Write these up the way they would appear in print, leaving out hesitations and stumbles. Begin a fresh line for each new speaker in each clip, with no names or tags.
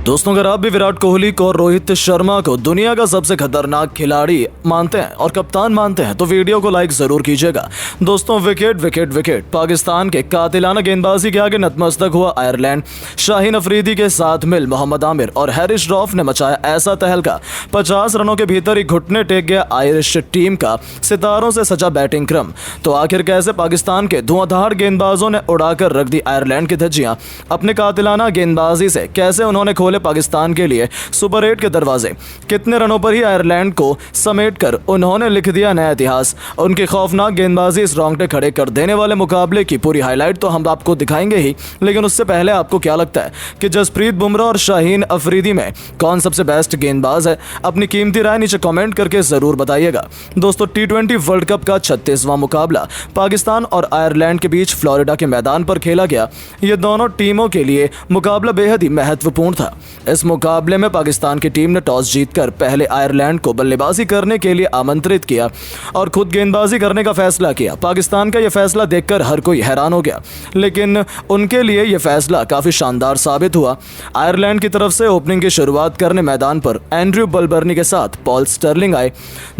दोस्तों, अगर आप भी विराट कोहली को और रोहित शर्मा को दुनिया का सबसे खतरनाक खिलाड़ी मानते हैं और कप्तान मानते हैं तो वीडियो को लाइक जरूर कीजिएगा। दोस्तों, विकेट विकेट विकेट पाकिस्तान के कातिलाना गेंदबाजी के आगे नतमस्तक हुआ आयरलैंड। शाहीन अफरीदी के साथ मिल मोहम्मद आमिर और हैरिस रऊफ ने मचाया ऐसा तहलका, 50 रनों के भीतर ही घुटने टेक गया आयरिश टीम का सितारों से सजा बैटिंग क्रम। तो आखिर कैसे पाकिस्तान के धुआंधार गेंदबाजों ने उड़ाकर रख दी आयरलैंड की धज्जियां। अपने कातिलाना गेंदबाजी से कैसे उन्होंने खोले पाकिस्तान के लिए सुपर 8 के दरवाजे। कितने रनों पर ही आयरलैंड को समेटकर उन्होंने लिख दिया नया इतिहास। उनकी खौफनाक गेंदबाजी इस रोंगटे खड़े कर देने वाले मुकाबले की पूरी हाईलाइट तो हम आपको दिखाएंगे ही, लेकिन उससे पहले आपको क्या लगता है कि जसप्रीत बुमराह और शाहीन अफरीदी में कौन सबसे बेस्ट गेंदबाज है? अपनी कीमती राय नीचे कमेंट करके जरूर बताइएगा। दोस्तों, T20 वर्ल्ड कप का 36वां मुकाबला पाकिस्तान और आयरलैंड के बीच फ्लोरिडा के मैदान पर खेला गया। ये दोनों टीमों के लिए मुकाबला बेहद ही महत्वपूर्ण था। इस मुकाबले में पाकिस्तान की टीम ने टॉस जीतकर पहले आयरलैंड को बल्लेबाजी करने के लिए आमंत्रित किया और खुद गेंदबाजी करने का फैसला किया। पाकिस्तान का यह फैसला देखकर हर कोई हैरान हो गया, लेकिन उनके लिए यह फैसला काफी शानदार साबित हुआ। आयरलैंड की तरफ से ओपनिंग की शुरुआत करने मैदान पर एंड्रयू बलबर्नी के साथ पॉल स्टर्लिंग आए।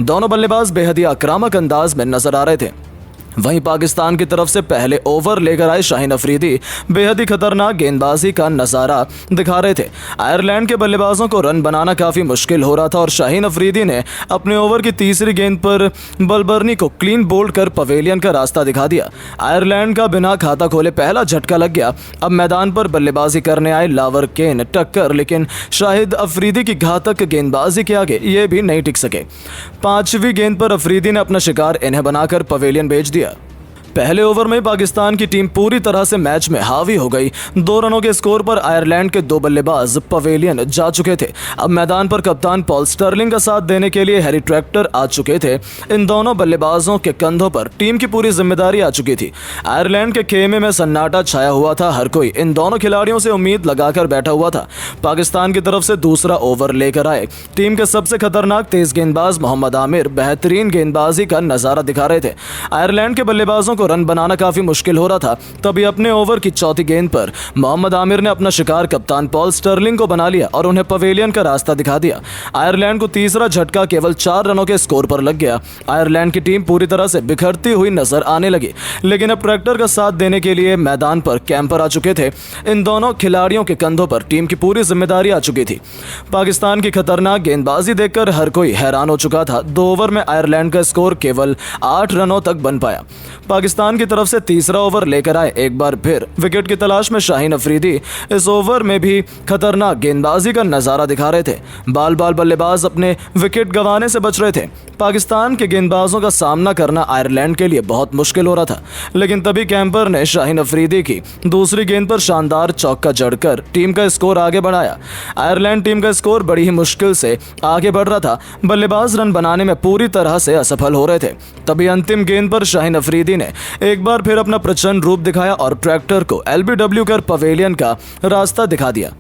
दोनों बल्लेबाज बेहद ही आक्रामक अंदाज में नजर आ रहे थे। वहीं पाकिस्तान की तरफ से पहले ओवर लेकर आए शाहीन अफरीदी बेहद ही खतरनाक गेंदबाजी का नज़ारा दिखा रहे थे। आयरलैंड के बल्लेबाजों को रन बनाना काफ़ी मुश्किल हो रहा था और शाहीन अफरीदी ने अपने ओवर की तीसरी गेंद पर बलबर्नी को क्लीन बोल्ड कर पवेलियन का रास्ता दिखा दिया। आयरलैंड का बिना खाता खोले पहला झटका लग गया। अब मैदान पर बल्लेबाजी करने आए लावर केन टक्कर, लेकिन शाहिद अफरीदी की घातक गेंदबाजी के आगे ये भी नहीं टिक सके। 5वीं गेंद पर अफरीदी ने अपना शिकार इन्हें बनाकर पवेलियन भेज दिया। पहले ओवर में पाकिस्तान की टीम पूरी तरह से मैच में हावी हो गई। 2 रनों के स्कोर पर आयरलैंड के 2 बल्लेबाज पवेलियन जा चुके थे। अब मैदान पर कप्तान पॉल स्टर्लिंग का साथ देने के लिए हैरी ट्रैक्टर आ चुके थे। इन दोनों बल्लेबाजों के कंधों पर टीम की पूरी जिम्मेदारी आ चुकी थी। आयरलैंड के खेमे में सन्नाटा छाया हुआ था। हर कोई इन दोनों खिलाड़ियों से उम्मीद लगाकर बैठा हुआ था। पाकिस्तान की तरफ से दूसरा ओवर लेकर आए टीम के सबसे खतरनाक तेज गेंदबाज मोहम्मद आमिर बेहतरीन गेंदबाजी का नजारा दिखा रहे थे। आयरलैंड के बल्लेबाजों रन बनाना काफी मुश्किल हो रहा था। तभी अपने ओवर की चौथी गेंद पर मोहम्मद आमिर ने अपना शिकार कप्तान पॉल स्टर्लिंग को बना लिया और उन्हें पवेलियन का रास्ता दिखा दिया। आयरलैंड को तीसरा झटका केवल 4 रनों के स्कोर पर लग गया। आयरलैंड की टीम पूरी तरह से बिखरती हुई नजर आने लगी, लेकिन अब ट्रैक्टर का साथ देने के लिए मैदान पर कैंपर आ चुके थे। इन दोनों खिलाड़ियों के कंधों पर टीम की पूरी जिम्मेदारी आ चुकी थी। पाकिस्तान की खतरनाक गेंदबाजी देखकर हर कोई हैरान हो चुका था। 2 ओवर में आयरलैंड का स्कोर केवल 8 रनों तक बन पाया। पाकिस्तान की तरफ से तीसरा ओवर लेकर आए एक बार फिर विकेट की तलाश में शाहीन अफरीदी। इस ओवर में भी खतरनाक गेंदबाजी का नजारा दिखा रहे थे। बाल बाल बल्लेबाज अपने विकेट गंवाने से बच रहे थे। पाकिस्तान के गेंदबाजों का सामना करना आयरलैंड के लिए बहुत मुश्किल हो रहा था, लेकिन तभी कैंपर ने शाहीन अफरीदी की दूसरी गेंद पर शानदार चौका जड़कर टीम का स्कोर आगे बढ़ाया। आयरलैंड टीम का स्कोर बड़ी ही मुश्किल से आगे बढ़ रहा था। बल्लेबाज रन बनाने में पूरी तरह से असफल हो रहे थे। तभी अंतिम गेंद पर शाहीन अफरीदी ने एक बार फिर अपना प्रचंड रूप दिखाया और ट्रैक्टर को LBW कर पवेलियन का रास्ता दिखा दिया।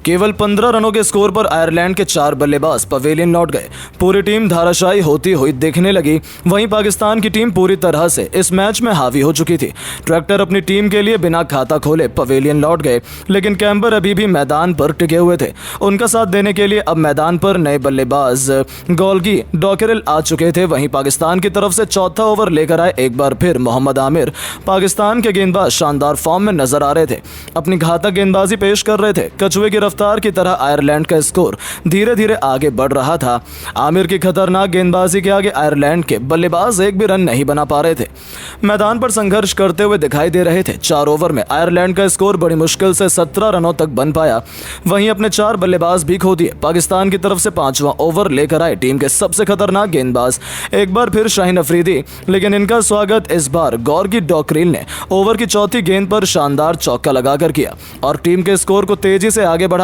केवल 15 रनों के स्कोर पर आयरलैंड के 4 बल्लेबाज पवेलियन लौट गए। पूरी टीम धाराशायी होती हुई दिखने लगी। वहीं पाकिस्तान की टीम पूरी तरह से इस मैच में हावी हो चुकी थी। ट्रैक्टर अपनी टीम के लिए बिना खाता खोले पवेलियन लौट गए, लेकिन कैंपर अभी भी मैदान पर टिके हुए थे। उनका साथ देने के लिए अब मैदान पर नए बल्लेबाज गोल्गी डॉकेरल आ चुके थे। वहीं पाकिस्तान की तरफ से चौथा ओवर लेकर आए एक बार फिर मोहम्मद आमिर। पाकिस्तान के गेंदबाज शानदार फॉर्म में नजर आ रहे थे, अपनी घातक गेंदबाजी पेश कर रहे थे। कछुए की रफ्तार की तरह आयरलैंड का स्कोर धीरे धीरे आगे बढ़ रहा था। आमिर की खतरनाक गेंदबाजी के आगे आयरलैंड के बल्लेबाज एक भी रन नहीं बना पा रहे थे। मैदान पर संघर्ष करते हुए दिखाई दे रहे थे। 4 ओवर में आयरलैंड का स्कोर बड़ी मुश्किल से 17 रनों तक बन पाया। वहीं अपने 4 बल्लेबाज भी खो दिए। पाकिस्तान की तरफ से 5वां ओवर लेकर आए टीम के सबसे खतरनाक गेंदबाज एक बार फिर शाहीन अफरीदी, लेकिन इनका स्वागत इस बार गॉर्गी डॉकरेल ने ओवर की चौथी गेंद पर शानदार चौका लगाकर किया और टीम के स्कोर को तेजी से आगे बढ़ाया।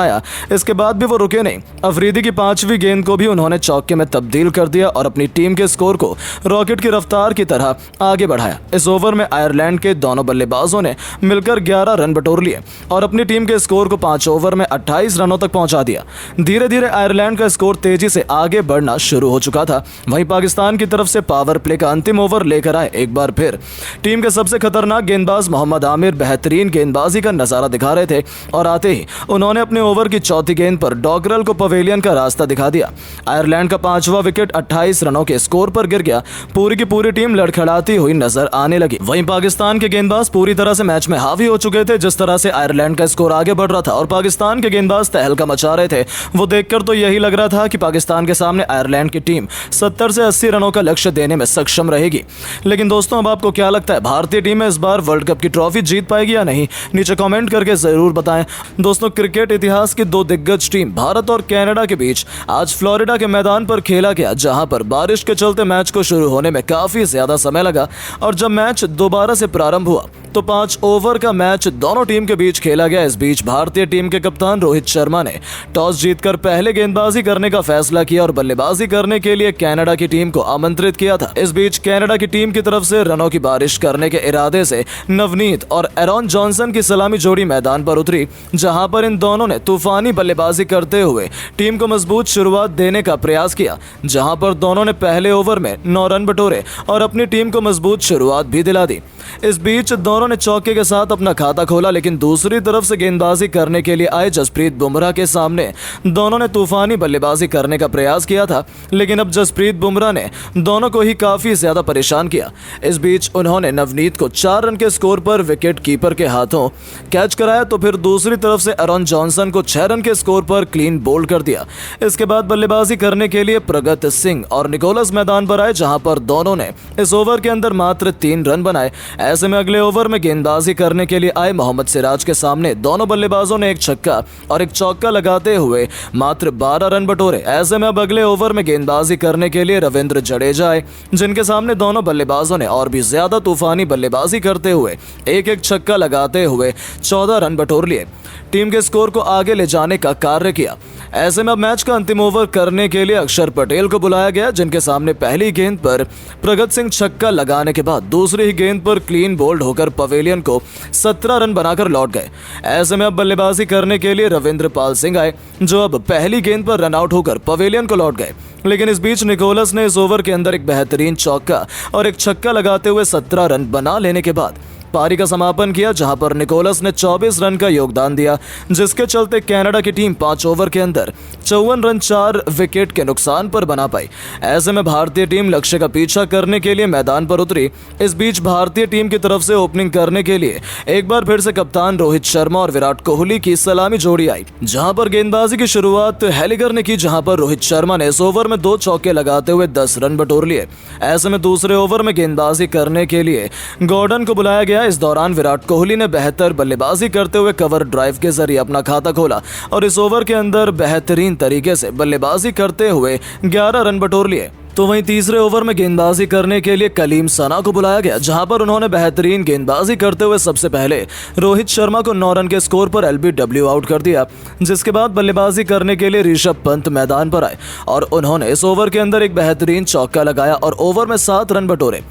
इसके बाद भी वो रुके नहीं। अफरीदी की 5वीं गेंद को भी उन्होंने चौके में तब्दील कर दिया और अपनी टीम के स्कोर को रॉकेट की रफ्तार की तरह आगे बढ़ाया। इस ओवर में आयरलैंड के दोनों बल्लेबाजों ने मिलकर 11 रन बटोर लिए और अपनी टीम के स्कोर को 5 ओवर में 28 रनों तक पहुंचा दिया। धीरे धीरे आयरलैंड का स्कोर तेजी से आगे बढ़ना शुरू हो चुका था। वहीं पाकिस्तान की तरफ से पावर प्ले का अंतिम ओवर लेकर आए एक बार फिर टीम के सबसे खतरनाक गेंदबाज मोहम्मद आमिर बेहतरीन गेंदबाजी का नजारा दिखा रहे थे और आते ही उन्होंने अपने ओवर की चौथी गेंद पर डॉगरल को पवेलियन का रास्ता दिखा दिया। आयरलैंड का 5वां विकेट 28 रनों के स्कोर पर गिर गया। पूरी की पूरी टीम लड़खड़ाती हुई नजर आने लगी। वहीं पाकिस्तान के गेंदबाज पूरी तरह से मैच में हावी हो चुके थे। जिस तरह से आयरलैंड का स्कोर आगे बढ़ रहा था और पाकिस्तान के गेंदबाज तहलका मचा रहे थे, वो देखकर तो यही लग रहा था कि पाकिस्तान के सामने आयरलैंड की टीम 70 से 80 रनों का लक्ष्य देने में सक्षम रहेगी। लेकिन दोस्तों, अब आपको क्या लगता है, भारतीय टीम इस बार वर्ल्ड कप की ट्रॉफी जीत पाएगी या नहीं? नीचे कमेंट करके जरूर बताएं। दोस्तों, क्रिकेट इतिहास की दो दिग्गज टीम भारत और कनाडा के बीच आज फ्लोरिडा के मैदान पर खेला गया, जहां पर बारिश के चलते मैच को शुरू होने में काफी ज्यादा समय लगा। और जब मैच दोबारा से प्रारंभ हुआ तो 5 ओवर का मैच दोनों टीम के बीच खेला गया। इस बीच भारतीय टीम के कप्तान रोहित शर्मा ने टॉस जीतकर पहले गेंदबाजी करने का फैसला किया और बल्लेबाजी करने के लिए कनाडा की टीम को आमंत्रित किया था। इस बीच कनाडा की टीम की तरफ से रनों की बारिश करने के इरादे से नवनीत और एरॉन जॉनसन की सलामी जोड़ी मैदान पर उतरी, जहां पर इन दोनों ने तूफानी बल्लेबाजी करते हुए टीम को मजबूत शुरुआत देने का प्रयास किया। जहां पर दोनों ने पहले ओवर में 9 रन बटोरे और अपनी टीम को मजबूत शुरुआत भी दिला दी। इस बीच दोनों ने चौके के साथ अपना खाता खोला, लेकिन दूसरी तरफ से गेंदबाजी करने के लिए आए जसप्रीत बुमराह के सामने दोनों ने तूफानी बल्लेबाजी करने का प्रयास किया था, लेकिन अब जसप्रीत बुमराह ने दोनों को ही काफी ज्यादा परेशान किया। इस बीच उन्होंने नवनीत को 4 रन के स्कोर पर विकेट कीपर के हाथों कैच कराया, तो फिर दूसरी तरफ से एरॉन जॉनसन को 6 रन के स्कोर पर क्लीन बोल्ड कर दिया। इसके बाद बल्लेबाजी करने के लिए प्रगत सिंह और निकोलस मैदान पर आए, जहां पर दोनों ने इस ओवर के अंदर मात्र 3 रन बनाए। ऐसे में अगले ओवर में गेंदबाजी करने के लिए आए मोहम्मद सिराज के सामने दोनों बल्लेबाजों ने एक छक्का और एक चौका लगाते हुए मात्र 12 रन बटोरे। ऐसे में अब अगले ओवर में गेंदबाजी करने के लिए रविंद्र जडेजा आए, जिनके सामने दोनों बल्लेबाजों ने और भी ज्यादा तूफानी बल्लेबाजी करते हुए एक एक छक्का लगाते हुए 14 रन बटोर लिए, टीम के स्कोर को आगे ले जाने का कार्य किया। ऐसे में अब मैच का अंतिम ओवर करने के लिए अक्षर पटेल को बुलाया गया, जिनके सामने पहली गेंद पर प्रगत सिंह छक्का लगाने के बाद दूसरी ही गेंद पर क्लीन बोल्ड होकर पवेलियन को 17 रन बनाकर लौट गए। ऐसे में अब बल्लेबाजी करने के लिए रविंद्र पाल सिंह आए, जो अब पहली गेंद पर रन आउट होकर पवेलियन को लौट गए। लेकिन इस बीच निकोलस ने इस ओवर के अंदर एक बेहतरीन चौका और एक छक्का लगाते हुए 17 रन बना लेने के बाद पारी का समापन किया, जहां पर निकोलस ने 24 रन का योगदान दिया, जिसके चलते कनाडा की टीम 5 ओवर के अंदर 54 रन 4 विकेट के नुकसान पर बना पाई। ऐसे में भारतीय टीम लक्ष्य का पीछा करने के लिए मैदान पर उतरी। इस बीच भारतीय टीम की तरफ से ओपनिंग करने के लिए एक बार फिर से कप्तान रोहित शर्मा और विराट कोहली की सलामी जोड़ी आई, जहां पर गेंदबाजी की शुरुआत हेलिगर ने की, जहां पर रोहित शर्मा ने इस ओवर में 2 चौके लगाते हुए 10 रन बटोर लिए। ऐसे में दूसरे ओवर में गेंदबाजी करने के लिए गॉर्डन को बुलाया गया। इस दौरान विराट कोहली ने बेहतर बल्लेबाजी करते हुए कवर ड्राइव के जरिए अपना खाता खोला और इस ओवर के अंदर बेहतरीन तरीके से बल्लेबाजी करते हुए 11 रन बटोर लिए। तो वहीं तीसरे ओवर में गेंदबाजी करने के लिए कलीम सना को बुलाया गया, जहां पर उन्होंने बेहतरीन गेंदबाजी करते हुए सबसे पहले रोहित शर्मा को 9 रन के स्कोर पर एलबीडब्ल्यू आउट कर दिया। जिसके बाद बल्लेबाजी करने के लिए ऋषभ पंत मैदान पर आए और उन्होंने इस ओवर के अंदर एक बेहतरीन चौका लगाया और ओवर में 7 रन बटोरे।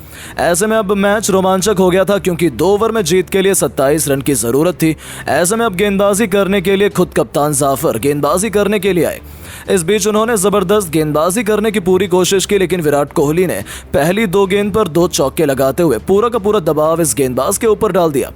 ऐसे में अब मैच रोमांचक हो गया था, क्योंकि 2 ओवर में जीत के लिए 27 रन की जरूरत थी। ऐसे में अब गेंदबाजी करने के लिए खुद कप्तान जाफर गेंदबाजी करने के लिए आए। इस बीच उन्होंने जबरदस्त गेंदबाजी करने की पूरी कोशिश की, लेकिन विराट कोहली ने पहली 2 गेंद पर 2 चौके लगाते हुए पूरा का पूरा दबाव इस गेंदबाज के ऊपर डाल दिया।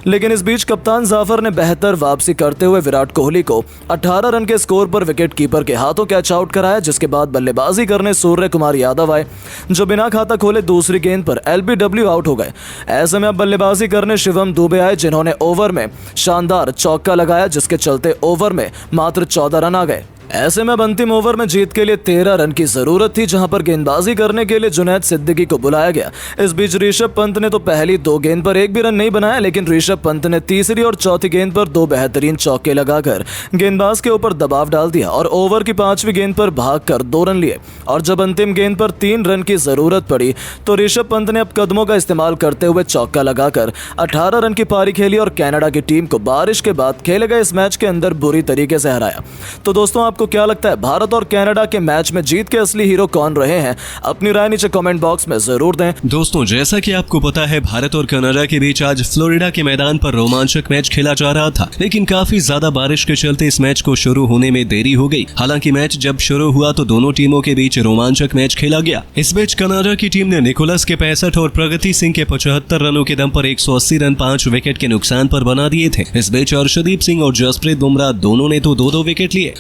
लेकिन इस बीच कप्तान जाफर ने बेहतर वापसी करते हुए विराट कोहली को 18 रन के स्कोर पर विकेट कीपर के हाथों कैच आउट कराया। जिसके बाद बल्लेबाजी करने सूर्य कुमार यादव आए, जो बिना खाता खोले दूसरी गेंद पर एलबीडब्ल्यू आउट हो गए। ऐसे में अब बल्लेबाजी करने शिवम दुबे आए, जिन्होंने ओवर में शानदार चौका लगाया, जिसके चलते ओवर में मात्र 14 रन आ गए। ऐसे में अब अंतिम ओवर में जीत के लिए 13 रन की जरूरत थी, जहां पर गेंदबाजी करने के लिए जुनैद सिद्दीकी को बुलाया गया। इस बीच ऋषभ पंत ने तो पहली 2 गेंद पर एक भी रन नहीं बनाया, लेकिन ऋषभ पंत ने तीसरी और चौथी गेंद पर 2 बेहतरीन चौके लगाकर गेंदबाज के ऊपर दबाव डाल दिया और ओवर की 5वीं गेंद पर भागकर 2 रन लिए। और जब अंतिम गेंद पर 3 रन की जरूरत पड़ी तो ऋषभ पंत ने अब कदमों का इस्तेमाल करते हुए चौका लगाकर 18 रन की पारी खेली और कनाडा की टीम को बारिश के बाद खेले गए इस मैच के अंदर बुरी तरीके से हराया। तो दोस्तों, आप आपको क्या लगता है, भारत और कनाडा के मैच में जीत के असली हीरो कौन रहे हैं? अपनी राय नीचे कमेंट बॉक्स में जरूर दें।
दोस्तों, जैसा कि आपको पता है, भारत और कनाडा के बीच आज फ्लोरिडा के मैदान पर रोमांचक मैच खेला जा रहा था, लेकिन काफी ज्यादा बारिश के चलते इस मैच को शुरू होने में देरी हो गई। हालांकि मैच जब शुरू हुआ तो दोनों टीमों के बीच रोमांचक मैच खेला गया। इस बीच कनाडा की टीम ने निकोलस के 65 और प्रगति सिंह के 75 रनों के दम पर 180 रन 5 विकेट के नुकसान पर बना दिए थे। इस बीच अर्शदीप सिंह और जसप्रीत बुमराह दोनों ने तो 2-2 विकेट लिए।